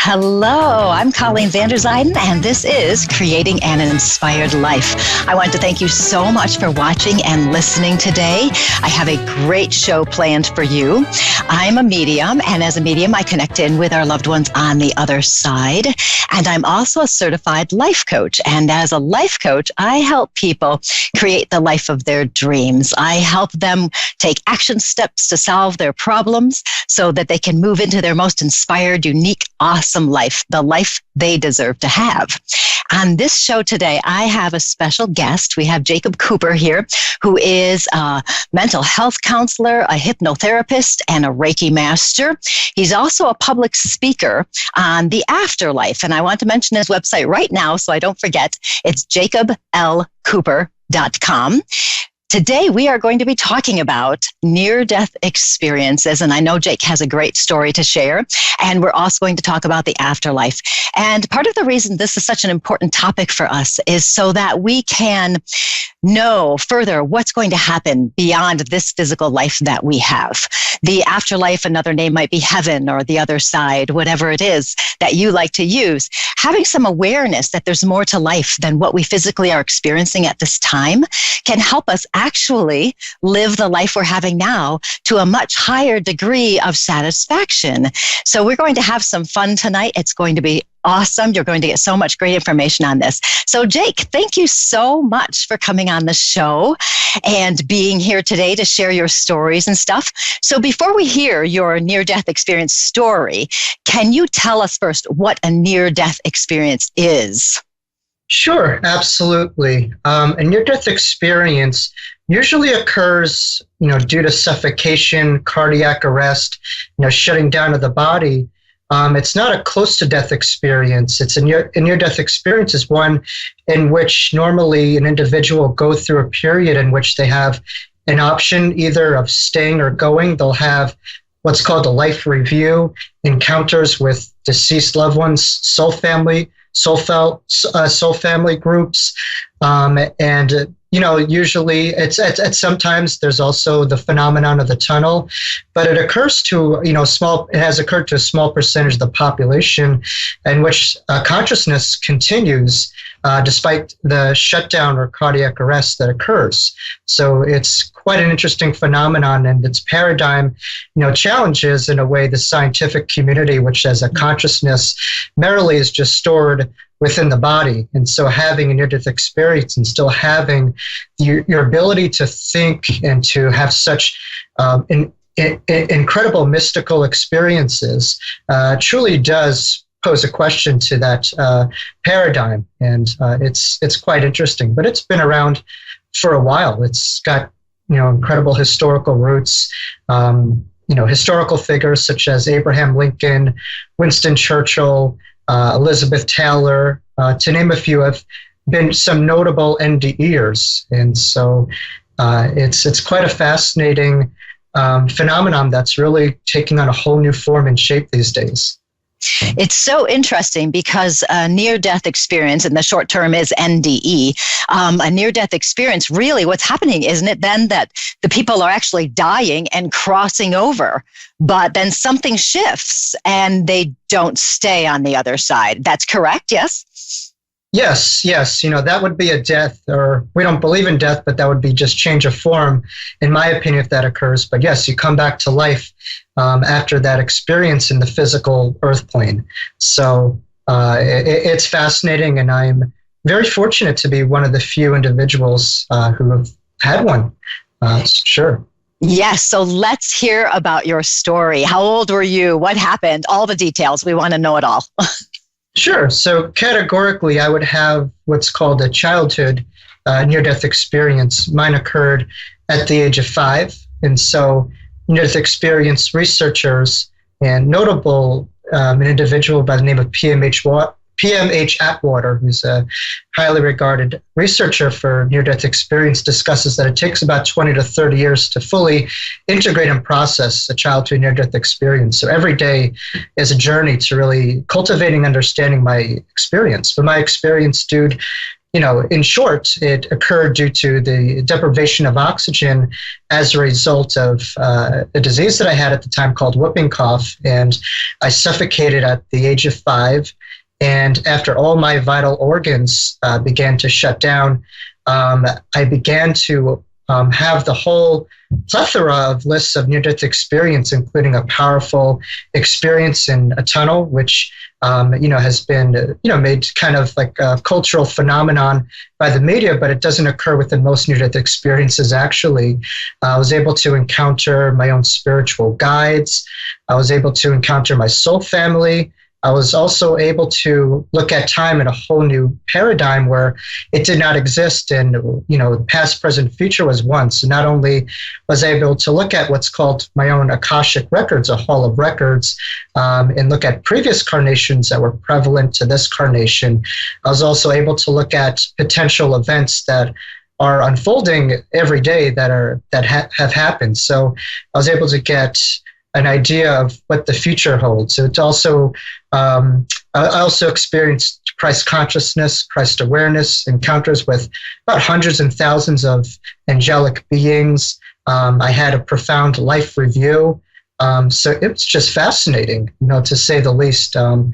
Hello, I'm Colleen Vanderzyden, and this is Creating an Inspired Life. I want to thank you so much for watching and listening today. I have a great show planned for you. I'm a medium, and as a medium, I connect in with our loved ones on the other side. And I'm also a certified life coach. And as a life coach, I help people create the life of their dreams. I help them take action steps to solve their problems so that they can move into their most inspired, unique, awesome life, the life they deserve to have. On this show today, I have a special guest. We have Jacob Cooper here, who is a mental health counselor, a hypnotherapist, and a Reiki master. He's also a public speaker on the afterlife. And I want to mention his website right now so I don't forget. It's jacoblcooper.com. Today, we are going to be talking about near-death experiences, and I know Jake has a great story to share, and we're also going to talk about the afterlife. And part of the reason this is such an important topic for us is so that we can know further what's going to happen beyond this physical life that we have. The afterlife, another name might be heaven or the other side, whatever it is that you like to use. Having some awareness that there's more to life than what we physically are experiencing at this time can help us actually live the life we're having now to a much higher degree of satisfaction. So we're going to have some fun tonight. It's going to be awesome. You're going to get so much great information on this. So Jake, thank you so much for coming on the show and being here today to share your stories and stuff. So before we hear your near-death experience story, can you tell us first what a near-death experience is? Sure, absolutely. A near-death experience usually occurs, due to suffocation, cardiac arrest, shutting down of the body. It's not a close-to-death experience. It's a near-death experience is one in which normally an individual will go through a period in which they have an option either of staying or going. They'll have what's called a life review, encounters with deceased loved ones, soul family groups, usually it's sometimes there's also the phenomenon of the tunnel, but it occurs to, it has occurred to a small percentage of the population in which consciousness continues despite the shutdown or cardiac arrest that occurs. So it's quite an interesting phenomenon, and its paradigm, challenges in a way the scientific community, which as a consciousness merely is just stored within the body. And so having a near-death experience and still having your ability to think and to have such incredible mystical experiences truly does pose a question to that paradigm. And it's quite interesting, but it's been around for a while. It's got, incredible historical roots. Historical figures such as Abraham Lincoln, Winston Churchill, Elizabeth Taylor, to name a few, have been some notable NDEers. And so it's quite a fascinating phenomenon that's really taking on a whole new form and shape these days. It's so interesting because a near-death experience, in the short term is NDE, a near-death experience, really what's happening, isn't it then that the people are actually dying and crossing over, but then something shifts and they don't stay on the other side. That's correct, yes? Yes. That would be a death, or we don't believe in death, but that would be just change of form, in my opinion, if that occurs. But yes, you come back to life after that experience in the physical earth plane. So it's fascinating, and I'm very fortunate to be one of the few individuals who have had one. Sure. Yes. So let's hear about your story. How old were you? What happened? All the details. We want to know it all. Sure. So categorically, I would have what's called a childhood near-death experience. Mine occurred at the age of 5. And so near-death experience researchers and notable an individual by the name of PMH Atwater, who's a highly regarded researcher for near-death experience, discusses that it takes about 20 to 30 years to fully integrate and process a child to a near-death experience. So every day is a journey to really cultivating understanding my experience. But my experience, in short, it occurred due to the deprivation of oxygen as a result of a disease that I had at the time called whooping cough. And I suffocated at the age of 5. And after all my vital organs began to shut down, I began to have the whole plethora of lists of near-death experience, including a powerful experience in a tunnel, which has been made kind of like a cultural phenomenon by the media, but it doesn't occur within most near-death experiences. Actually, I was able to encounter my own spiritual guides. I was able to encounter my soul family. I was also able to look at time in a whole new paradigm where it did not exist, and past, present, future was one. So not only was I able to look at what's called my own Akashic records, a hall of records, and look at previous carnations that were prevalent to this carnation, I was also able to look at potential events that are unfolding every day that have happened. So I was able to get an idea of what the future holds. So it's also, I also experienced Christ consciousness, Christ awareness, encounters with about hundreds and thousands of angelic beings. I had a profound life review. So it's just fascinating, to say the least. So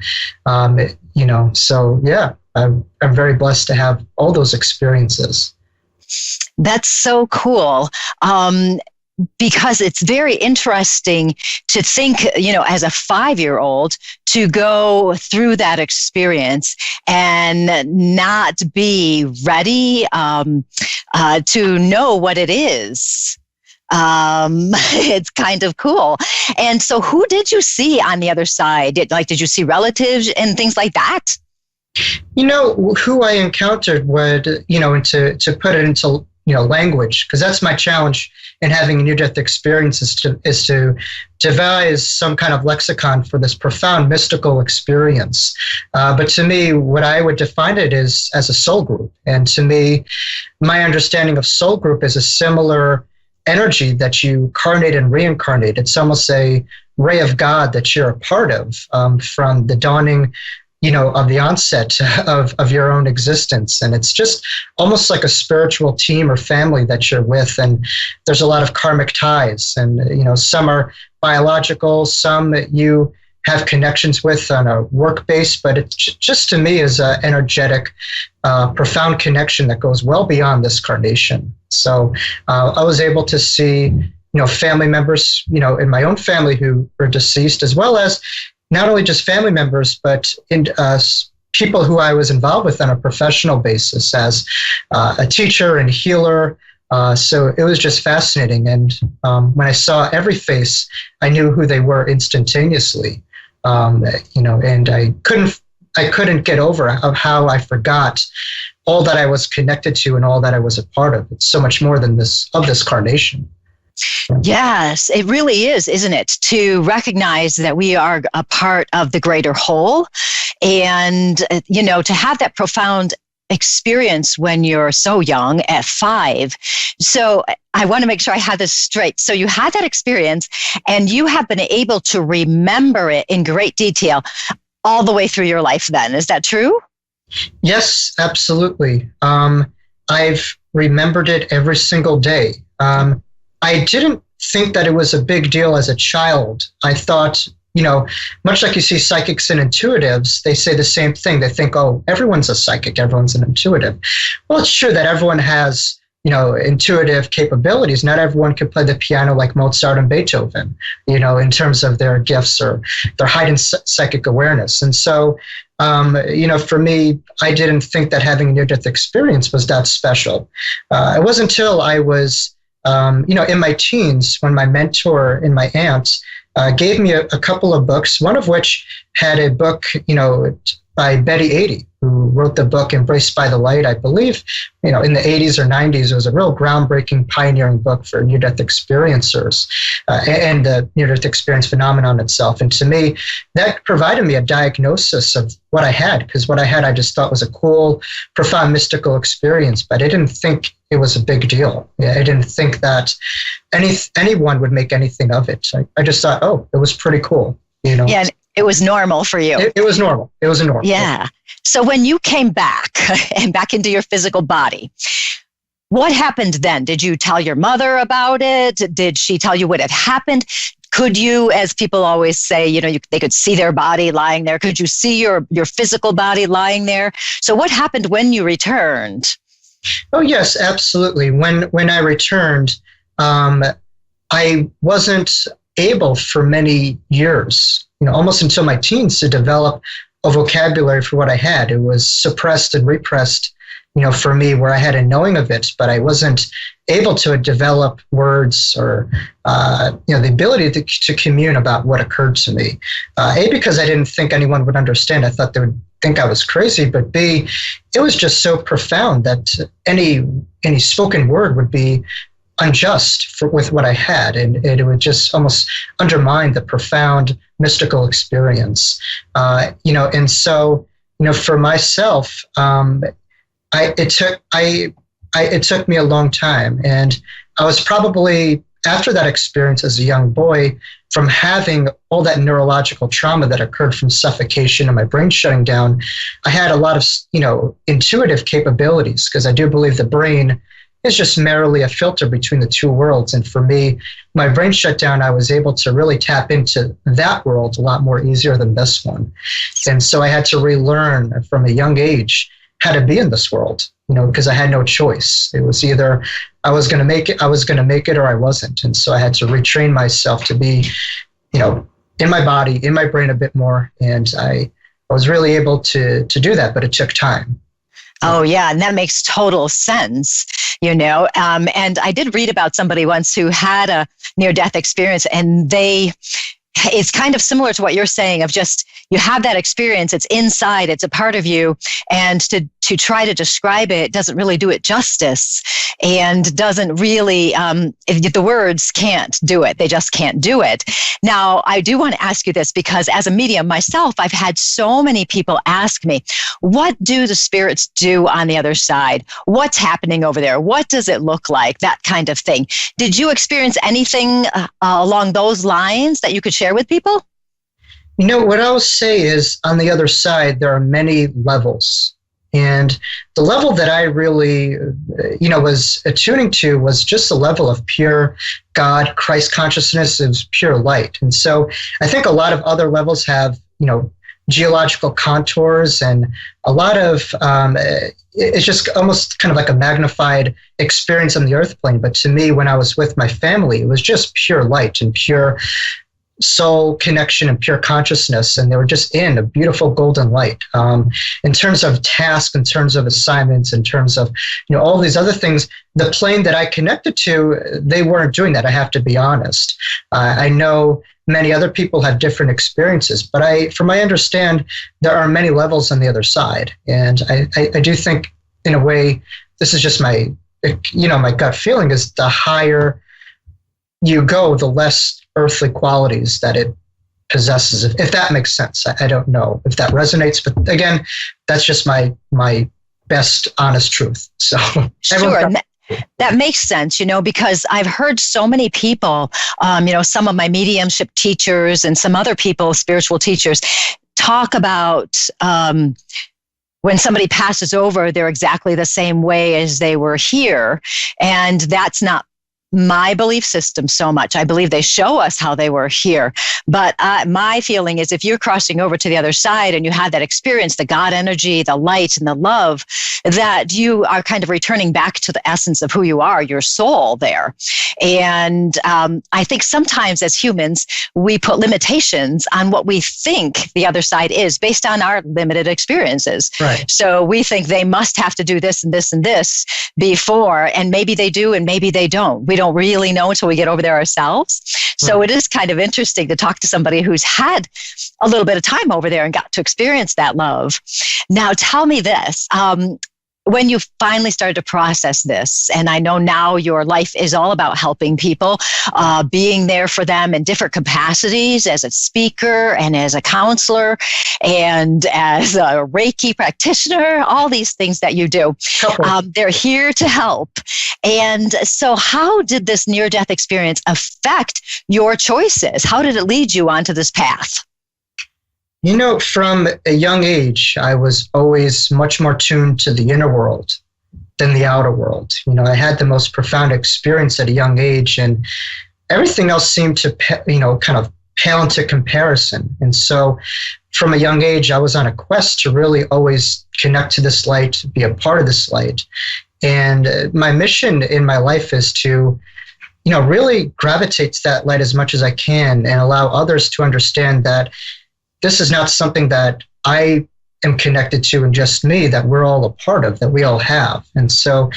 yeah, I'm very blessed to have all those experiences. That's so cool. Because it's very interesting to think, as a 5-year-old, to go through that experience and not be ready to know what it is. It's kind of cool. And so who did you see on the other side? Did you see relatives and things like that? Who I encountered would, and to put it into language, because that's my challenge in having a near-death experience is to devise some kind of lexicon for this profound mystical experience. But to me, what I would define it is as a soul group. And to me, my understanding of soul group is a similar energy that you carnate and reincarnate. It's almost a ray of God that you're a part of from the dawning of the onset of your own existence. And it's just almost like a spiritual team or family that you're with. And there's a lot of karmic ties. And, some are biological, some you have connections with on a work base, but it just to me is an energetic, profound connection that goes well beyond this carnation. So I was able to see, family members, in my own family who were deceased, as well as not only just family members, but in people who I was involved with on a professional basis as a teacher and healer. So it was just fascinating. And when I saw every face, I knew who they were instantaneously. And I couldn't get over of how I forgot all that I was connected to and all that I was a part of. It's so much more than this carnation. Yes, it really is, isn't it? To recognize that we are a part of the greater whole, and, to have that profound experience when you're so young at 5. So I want to make sure I have this straight. So you had that experience and you have been able to remember it in great detail all the way through your life then. Is that true? Yes, absolutely. I've remembered it every single day. I didn't think that it was a big deal as a child. I thought, much like you see psychics and intuitives, they say the same thing. They think, oh, everyone's a psychic, everyone's an intuitive. Well, it's true that everyone has, intuitive capabilities. Not everyone can play the piano like Mozart and Beethoven, in terms of their gifts or their heightened psychic awareness. And so, for me, I didn't think that having a near-death experience was that special. It wasn't until I was in my teens, when my mentor and my aunt gave me a couple of books, one of which had a book, by Betty Adie, who wrote the book Embraced by the Light, I believe, in the 80s or 90s. It was a real groundbreaking, pioneering book for near-death experiencers and the near-death experience phenomenon itself. And to me, that provided me a diagnosis of what I had, because what I had I just thought was a cool, profound, mystical experience, but I didn't think it was a big deal. I didn't think that anyone would make anything of it. I just thought, oh, it was pretty cool. Yeah, it was normal for you. It was normal. It was a normal. Yeah. So when you came back and back into your physical body, what happened then? Did you tell your mother about it? Did she tell you what had happened? Could you, as people always say, they could see their body lying there. Could you see your physical body lying there? So what happened when you returned? Oh, yes, absolutely. When I returned, I wasn't able for many years, almost until my teens, to develop a vocabulary for what I had. It was suppressed and repressed, for me, where I had a knowing of it, but I wasn't able to develop words or, the ability to commune about what occurred to me. A, because I didn't think anyone would understand. I thought they would think I was crazy, but B, it was just so profound that any spoken word would be unjust with what I had, and it would just almost undermine the profound mystical experience. And so, for myself, it took me a long time, and I was probably, after that experience as a young boy, from having all that neurological trauma that occurred from suffocation and my brain shutting down, I had a lot of, intuitive capabilities, because I do believe the brain is just merely a filter between the two worlds. And for me, my brain shut down, I was able to really tap into that world a lot more easier than this one. And so I had to relearn from a young age how to be in this world, because I had no choice. It was either I was going to make it, or I wasn't. And so I had to retrain myself to be, in my body, in my brain a bit more. And I was really able to do that, but it took time. Oh, yeah. And that makes total sense, and I did read about somebody once who had a near-death experience, and it's kind of similar to what you're saying, of just, you have that experience, it's inside, it's a part of you, and to try to describe it doesn't really do it justice, and doesn't really, the words can't do it. They just can't do it. Now, I do want to ask you this, because as a medium myself, I've had so many people ask me, what do the spirits do on the other side? What's happening over there? What does it look like? That kind of thing. Did you experience anything along those lines that you could share with people? What I'll say is, on the other side, there are many levels. And the level that I really, was attuning to was just the level of pure God, Christ consciousness. It was pure light. And so I think a lot of other levels have, geological contours, and a lot of, it's just almost kind of like a magnified experience on the earth plane. But to me, when I was with my family, it was just pure light and pure soul connection and pure consciousness, and they were just in a beautiful golden light. In terms of tasks, in terms of assignments, in terms of all these other things, the plane that I connected to, they weren't doing that. I have to be honest. I know many other people have different experiences, but from what I understand, there are many levels on the other side, and I do think, in a way, this is just my gut feeling, is the higher you go, the less earthly qualities that it possesses, if that makes sense. I don't know if that resonates, but again, that's just my best honest truth. So sure. That makes sense, because I've heard so many people, some of my mediumship teachers and some other people, spiritual teachers, talk about when somebody passes over, they're exactly the same way as they were here. And that's not my belief system so much. I believe they show us how they were here. But my feeling is, if you're crossing over to the other side and you had that experience, the God energy, the light and the love, that you are kind of returning back to the essence of who you are, your soul there. And I think sometimes as humans, we put limitations on what we think the other side is based on our limited experiences. Right. So we think they must have to do this and this and this before, and maybe they do and maybe they don't. We don't really know until we get over there ourselves. So it is kind of interesting to talk to somebody who's had a little bit of time over there and got to experience that love. Now, tell me this. When you finally started to process this, and I know now your life is all about helping people, being there for them in different capacities, as a speaker and as a counselor and as a Reiki practitioner, all these things that you do. They're here to help. And so how did this near-death experience affect your choices? How did it lead you onto this path? From a young age, I was always much more tuned to the inner world than the outer world. I had the most profound experience at a young age, and everything else seemed to, kind of pale into comparison. And so from a young age, I was on a quest to really always connect to this light, be a part of this light. And my mission in my life is to, really gravitate to that light as much as I can and allow others to understand that this is not something that I am connected to and just me, that we're all a part of, that we all have. And so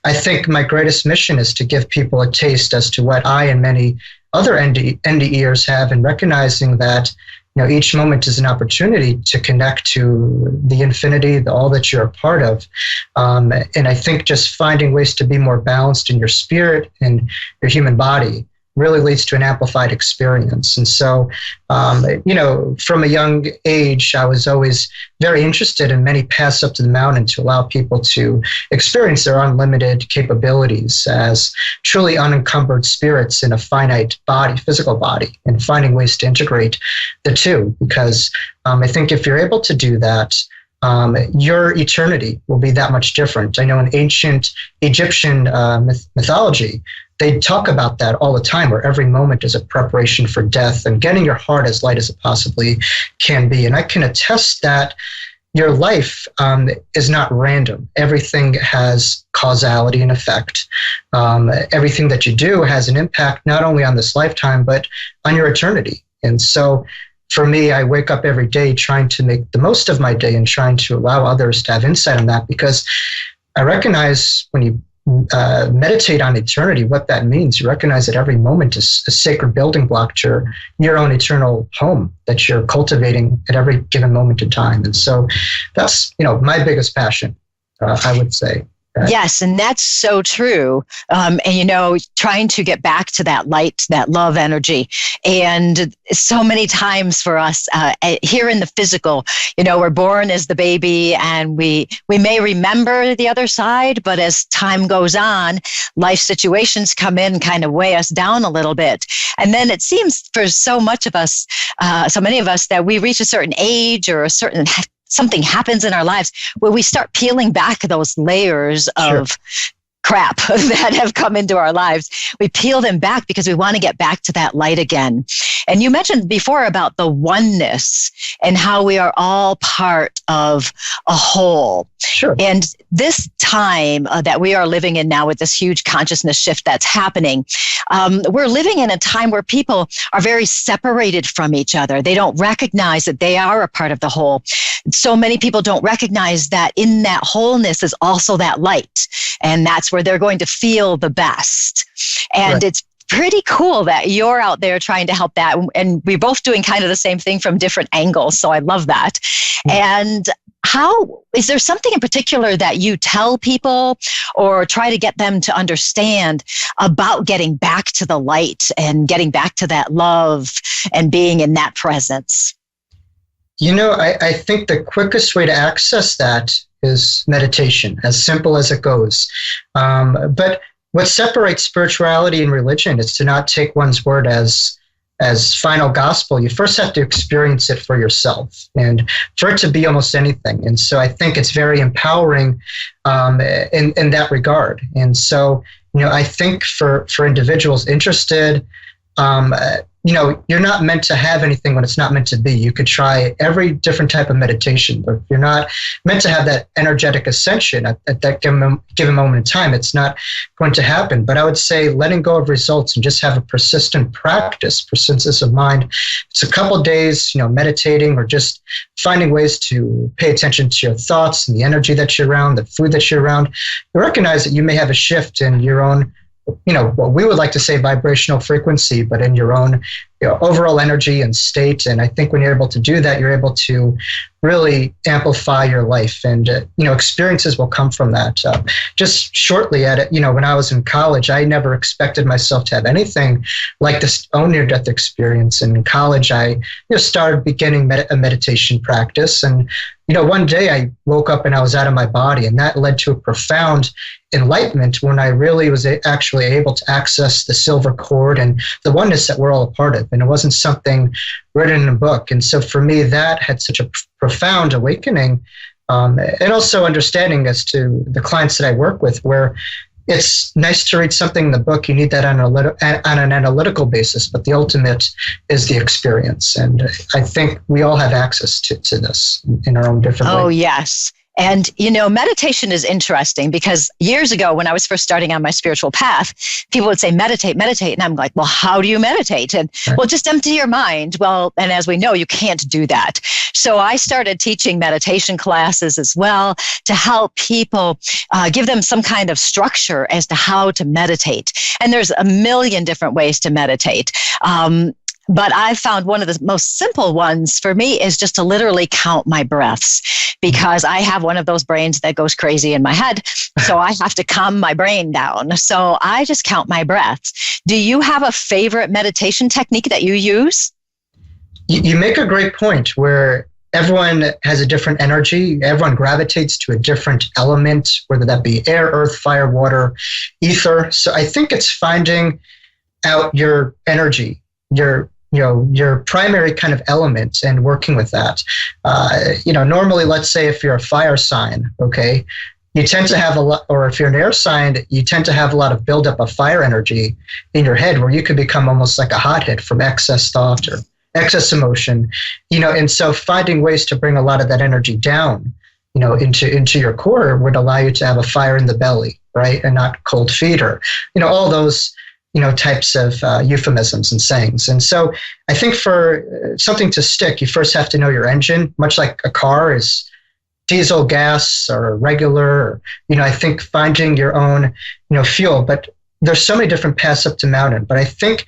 I think my greatest mission is to give people a taste as to what I and many other NDEers have, and recognizing that each moment is an opportunity to connect to the infinity, all that you're a part of. And I think just finding ways to be more balanced in your spirit and your human body really leads to an amplified experience. And so, from a young age, I was always very interested in many paths up to the mountain to allow people to experience their unlimited capabilities as truly unencumbered spirits in a finite body, physical body, and finding ways to integrate the two. Because I think if you're able to do that, your eternity will be that much different. I know in ancient Egyptian mythology, they talk about that all the time, where every moment is a preparation for death and getting your heart as light as it possibly can be. And I can attest that your life is not random. Everything has causality and effect. Everything that you do has an impact not only on this lifetime, but on your eternity. And so for me, I wake up every day trying to make the most of my day and trying to allow others to have insight on that, because I recognize when you meditate on eternity, what that means. You recognize that every moment is a sacred building block to your own eternal home that you're cultivating at every given moment in time. And so that's, my biggest passion, I would say. Right? Yes, and that's so true. And, trying to get back to that light, that love energy. And so many times for us here in the physical, we're born as the baby and we may remember the other side, but as time goes on, life situations come in, kind of weigh us down a little bit. And then it seems for so many of us, that we reach a certain age or something happens in our lives where we start peeling back those layers of crap that have come into our lives. We peel them back because we want to get back to that light again. And you mentioned before about the oneness and how we are all part of a whole. Sure. And this time that we are living in now with this huge consciousness shift that's happening, we're living in a time where people are very separated from each other. They don't recognize that they are a part of the whole. So many people don't recognize that in that wholeness is also that light. And that's where they're going to feel the best. And It's pretty cool that you're out there trying to help that. And we're both doing kind of the same thing from different angles. So I love that. And is there something in particular that you tell people or try to get them to understand about getting back to the light and getting back to that love and being in that presence? I think the quickest way to access that is meditation, as simple as it goes. But what separates spirituality and religion is to not take one's word as final gospel. You first have to experience it for yourself, and for it to be almost anything. And so I think it's very empowering in that regard. And so, I think for individuals interested, you're not meant to have anything when it's not meant to be. You could try every different type of meditation, but if you're not meant to have that energetic ascension at that given moment in time, it's not going to happen. But I would say letting go of results and just have a persistent practice, persistence of mind. It's a couple of days, meditating or just finding ways to pay attention to your thoughts and the energy that you're around, the food that you're around. You recognize that you may have a shift in your own, what we would like to say vibrational frequency, but in your own overall energy and state. And I think when you're able to do that, you're able to really amplify your life, and experiences will come from that. Just shortly at it, when I was in college, I never expected myself to have anything like this own near-death experience. And in college, I started beginning a meditation practice, and one day I woke up and I was out of my body, and that led to a profound enlightenment when I really was actually able to access the silver cord and the oneness that we're all a part of. and it wasn't something written in a book. And so for me, that had such a profound awakening, and also understanding as to the clients that I work with, where it's nice to read something in the book. You need that on an analytical basis, but the ultimate is the experience. And I think we all have access to this in our own different ways. Oh, yes. And, meditation is interesting because years ago, when I was first starting on my spiritual path, people would say, meditate. And I'm like, well, how do you meditate? And well, just empty your mind. Well, and as we know, you can't do that. So I started teaching meditation classes as well to help people, give them some kind of structure as to how to meditate. And there's a million different ways to meditate. But I found one of the most simple ones for me is just to literally count my breaths, because I have one of those brains that goes crazy in my head. So I have to calm my brain down. So I just count my breaths. Do you have a favorite meditation technique that you use? You make a great point where everyone has a different energy. Everyone gravitates to a different element, whether that be air, earth, fire, water, ether. So I think it's finding out your energy, your primary kind of elements and working with that. Normally, let's say if you're a fire sign, okay, you tend to have a lot, or if you're an air sign, you tend to have a lot of buildup of fire energy in your head where you could become almost like a hothead from excess thought or excess emotion, and so finding ways to bring a lot of that energy down, into your core would allow you to have a fire in the belly, right? And not cold feet or, all those types of euphemisms and sayings. And so I think for something to stick, you first have to know your engine, much like a car is diesel, gas, or regular. I think finding your own, fuel. But there's so many different paths up the mountain. But I think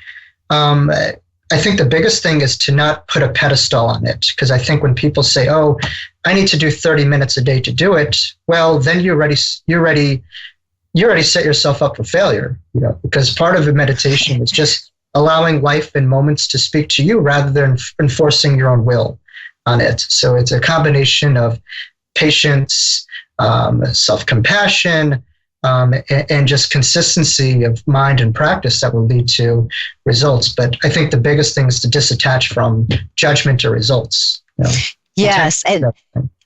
the biggest thing is to not put a pedestal on it, because I think when people say, "Oh, I need to do 30 minutes a day to do it," well, then you already set yourself up for failure, because part of the meditation is just allowing life and moments to speak to you rather than enforcing your own will on it. So it's a combination of patience, self-compassion, and just consistency of mind and practice that will lead to results. But I think the biggest thing is to disattach from judgment or results. Yes.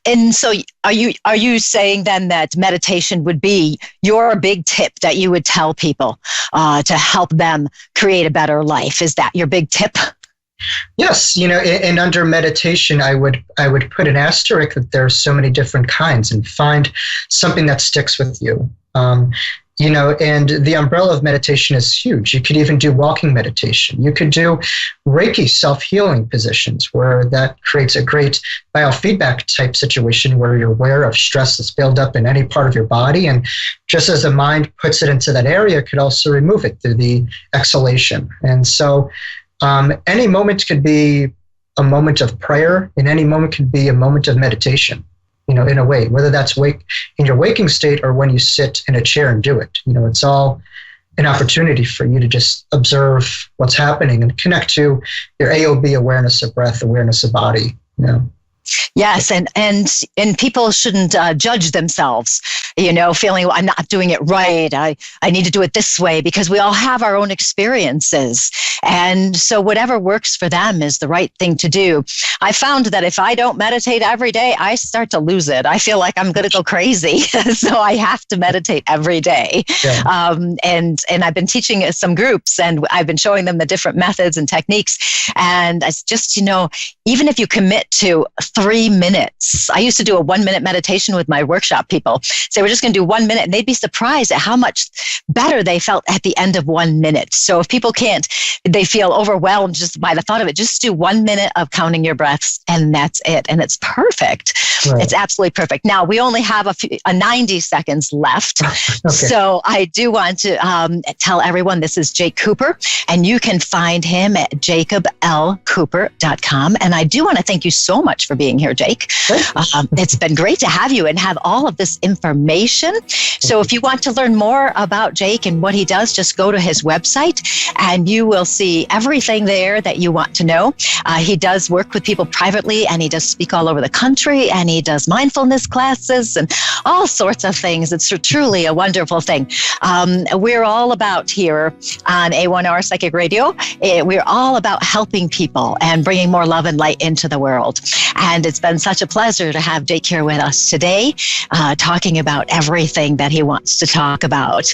And so are you saying then that meditation would be your big tip that you would tell people to help them create a better life? Is that your big tip? Yes, and under meditation, I would put an asterisk that there are so many different kinds, and find something that sticks with you. And the umbrella of meditation is huge. You could even do walking meditation. You could do Reiki self-healing positions, where that creates a great biofeedback type situation where you're aware of stress that's built up in any part of your body. And just as the mind puts it into that area, it could also remove it through the exhalation. And so any moment could be a moment of prayer, and any moment could be a moment of meditation. In a way, whether that's in your waking state or when you sit in a chair and do it. It's all an opportunity for you to just observe what's happening and connect to your AOB, awareness of breath, awareness of body. Yes, and people shouldn't judge themselves, feeling I'm not doing it right. I need to do it this way, because we all have our own experiences. And so whatever works for them is the right thing to do. I found that if I don't meditate every day, I start to lose it. I feel like I'm going to go crazy. So I have to meditate every day. Yeah. And I've been teaching some groups, and I've been showing them the different methods and techniques. And it's just, even if you commit to 3 minutes, I used to do a 1 minute meditation with my workshop people. So we're just going to do 1 minute, and they'd be surprised at how much better they felt at the end of 1 minute. So if people they feel overwhelmed just by the thought of it, just do 1 minute of counting your breaths, and that's it. And it's perfect. Right. It's absolutely perfect. Now, we only have 90 seconds left. Okay. So I do want to tell everyone this is Jake Cooper, and you can find him at jacoblcooper.com. And I do want to thank you so much for being here, Jake. It's been great to have you and have all of this information information. So if you want to learn more about Jake and what he does, just go to his website and you will see everything there that you want to know. He does work with people privately, and he does speak all over the country, and he does mindfulness classes and all sorts of things. It's truly a wonderful thing. We're all about here on A1R Psychic Radio. We're all about helping people and bringing more love and light into the world. And it's been such a pleasure to have Jake here with us today, talking about everything that he wants to talk about.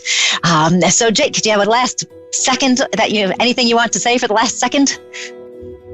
So Jake, do you have a last second anything you want to say for the last second?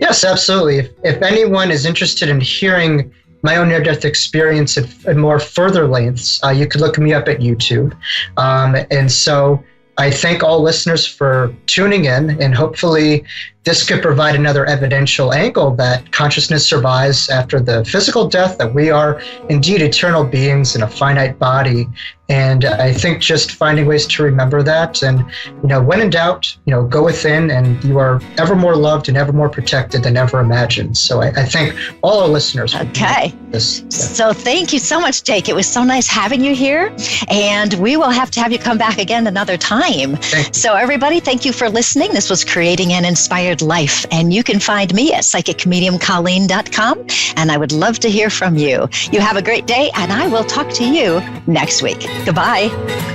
Yes, absolutely. If anyone is interested in hearing my own near-death experience at more further lengths, you could look me up at YouTube. And so I thank all listeners for tuning in, and hopefully this could provide another evidential angle that consciousness survives after the physical death, that we are indeed eternal beings in a finite body. And I think just finding ways to remember that, and, when in doubt, go within, and you are ever more loved and ever more protected than ever imagined. So I thank all our listeners. Okay. This. Yeah. So thank you so much, Jake. It was so nice having you here, and we will have to have you come back again another time. So everybody, thank you for listening. This was Creating an Inspired Life, and you can find me at psychicmediumcolleen.com, and I would love to hear from you. You have a great day, and I will talk to you next week. Goodbye.